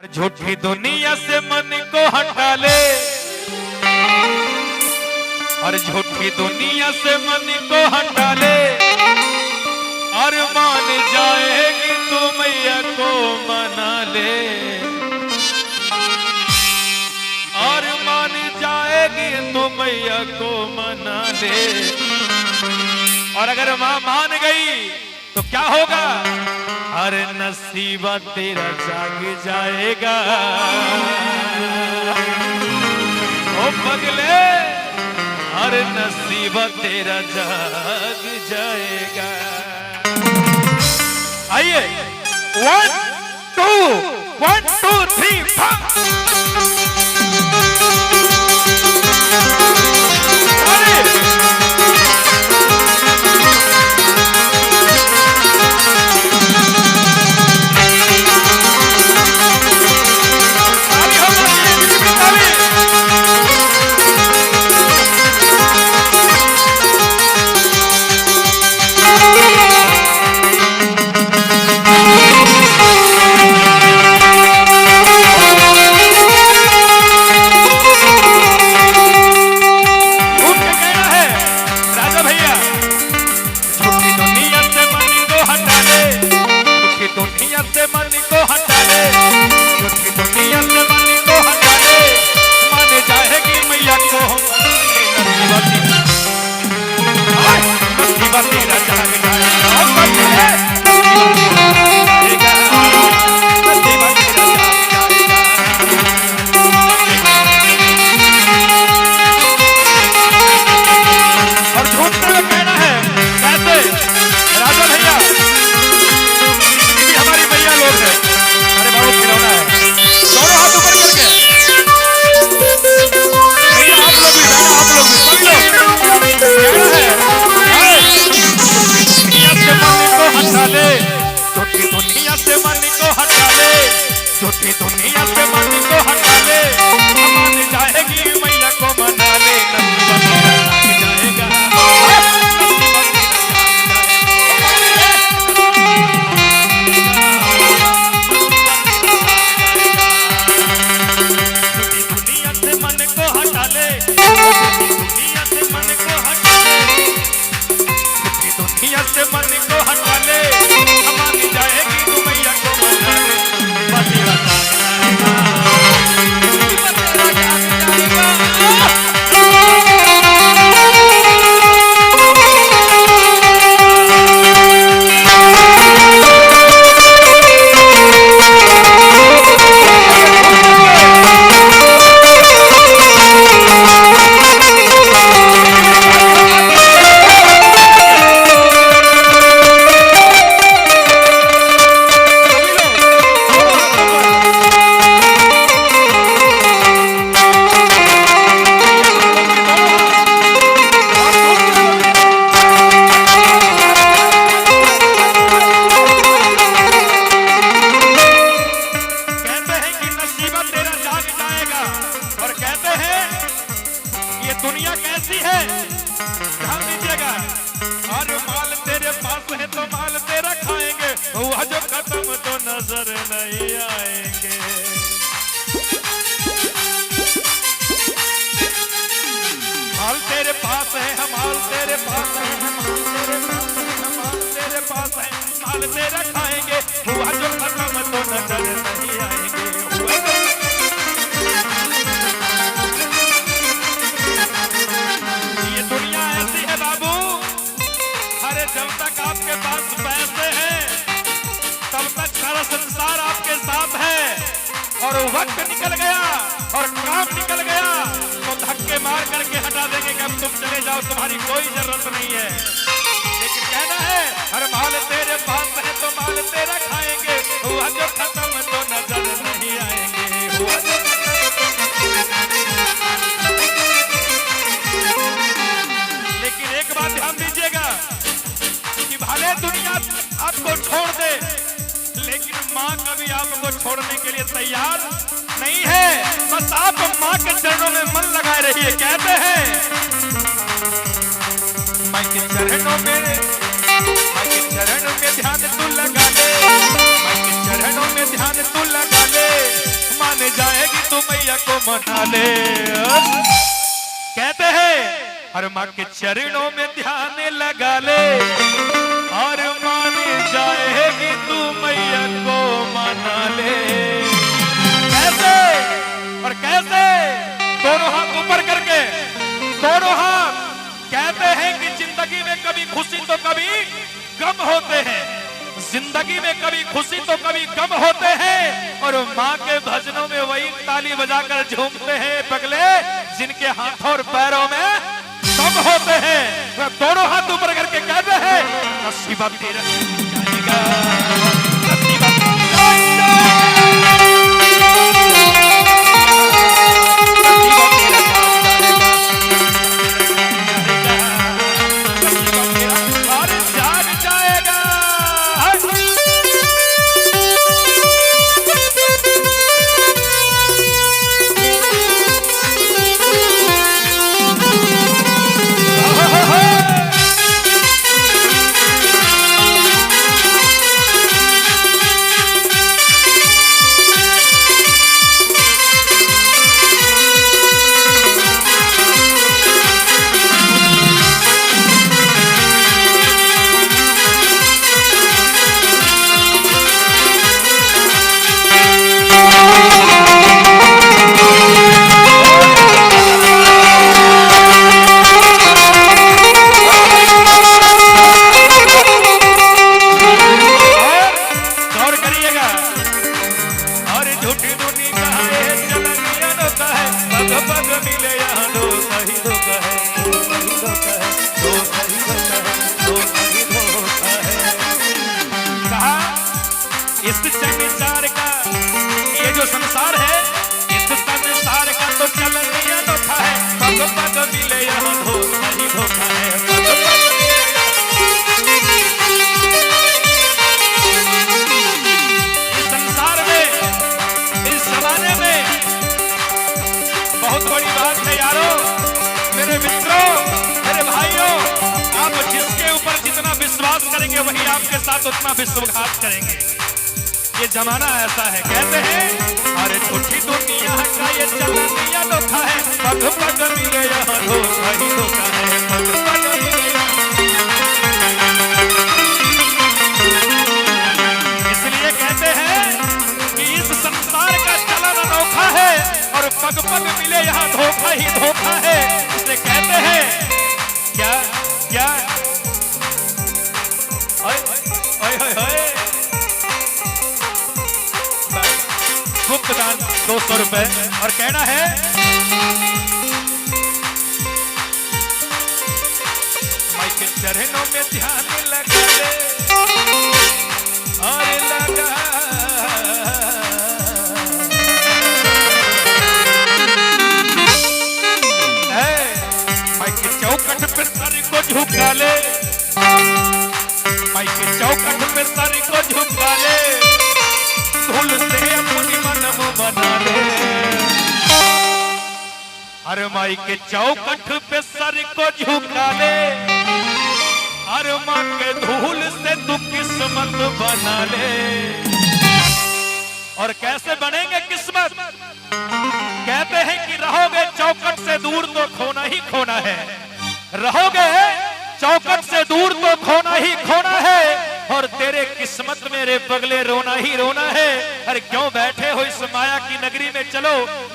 झूठी दुनिया से मन को हटा ले, और झूठी दुनिया से मन को हटा ले, और मान जाएगी तू मैया को मना ले, और मान जाएगी तू मैया को मना ले। और अगर मां मान गई तो क्या होगा? अरे नसीबा तेरा जाग जाएगा ओ पगले, अरे नसीबा तेरा जाग जाएगा। आइए 1 2 3 झूठी दुनिया से मन को हटा ले, मान जाएगी मैया को मना ले, दुनिया से मन को हटा ले, दुनिया से मन को हटा ले, दुनिया से मन को हटा ले, मान जाएगी तू मैया को मना ले। दुनिया कैसी है ध्यान दीजिएगा, और माल तेरे पास है तो माल तेरा खाएंगे, हुआ जो खत्म तो नजर नहीं आएंगे। माल तेरे पास है, माल तेरे पास है, माल तेरे पास है, माल तेरा खाएंगे, हुआ जो खत्म तो नजर नहीं आएंगे। जब तक आपके पास पैसे हैं तब तक सारा संसार आपके साथ है, और वक्त निकल गया और काम निकल गया तो धक्के मार करके हटा देंगे कि अब तुम चले जाओ, तुम्हारी कोई जरूरत नहीं है। लेकिन कहना है हर माल तेरे पास है तो माल तेरा खाएंगे, हुआ जो खत्म तो नजर नहीं आएंगे, हुआ जो लेकिन एक बात ध्यान दीजिएगा, भले दुनिया आपको छोड़ दे लेकिन माँ कभी आपको छोड़ने के लिए तैयार नहीं है। बस आप माँ के चरणों में मन लगाए रहिए। कहते हैं माँ के चरणों में ध्यान तू लगा ले, माँ के चरणों में ध्यान ध्यान तू लगा ले, मान जाएगी तू मैया को मना ले। कहते हैं हर माँ के चरणों में ध्यान लगा ले और मान जाएगी तू मैया को मना ले। कैसे और कैसे? दोनों हाथ ऊपर करके, दोनों हाथ। कहते हैं कि जिंदगी में कभी खुशी तो कभी गम होते हैं, जिंदगी में कभी खुशी तो कभी गम होते हैं, और माँ के भजनों में वही ताली बजाकर झूमते हैं पगले जिनके हाथों और पैरों में दम होते हैं। वह दोनों हाथ ऊपर करके कहते हैं नसीबा तेरा जाएगा, नसीबा इस संसार का, ये जो संसार है इस संसार का तो चलन ही अनोखा है। पग पग मिले यहाँ धोखा ही धोखा है, पग पग मिले। इस संसार में, इस जमाने में बहुत बड़ी बात है यारों, मेरे मित्रों, मेरे भाइयों, आप जिसके ऊपर जितना विश्वास करेंगे वही आपके साथ उतना विश्वासघात करेंगे। ये जमाना ऐसा है। कहते हैं अरे झूठी दुनिया का ये चलन ही अनोखा है, पग पग मिले यहाँ धोखा ही धोखा है, पग पग मिले। इसलिए कहते हैं कि इस संसार का चलन अनोखा है और पग पग मिले यहाँ धोखा ही धोखा है। इसलिए कहते हैं क्या क्या ओए ओए ओए ओए गुप्त दान 200 रुपए, और कहना है माई के चरणों में ध्यान लगा ले और लगा माई के चौखट पे सर को झुका ले, माई के चौखट पे सर को झुका ले, धूल से अपनी मनम बना ले। हर माई के चौखट पे सर को झुका ले, हर माँ के धूल से तू किस्मत बना ले। और कैसे बनेंगे किस्मत? कहते हैं कि रहोगे चौखट से दूर तो खोना ही खोना है, रहोगे चौखट से दूर तो खोना ही खोना है, और तेरे किस्मत मेरे पगले रोना ही रोना है। अरे क्यों बैठे हो इस माया की नगरी में, चलो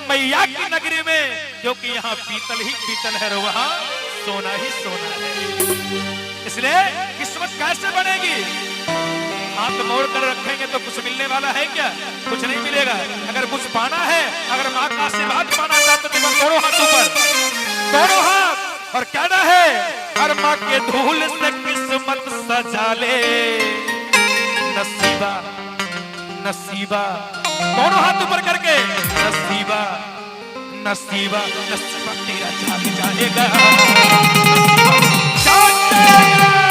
मैया की नगरी में, क्योंकि यहाँ पीतल ही पीतल है और वहाँ सोना ही सोना है। इसलिए किस्मत कैसे बनेगी? हाथ मोड़ कर रखेंगे तो कुछ मिलने वाला है क्या? कुछ नहीं मिलेगा। अगर कुछ पाना है, अगर माँ का आशीर्वाद पाना चाहते तो दोनों हाथ ऊपर, दोनों हाथ, और कहना है हर माँ के धूल से किस्मत सजा ले। नसीबा नसीबा, दोनों हाथ ऊपर करके, नसीबा नसीबा नसीबा तेरा जाग जाएगा, जाग जाएगा।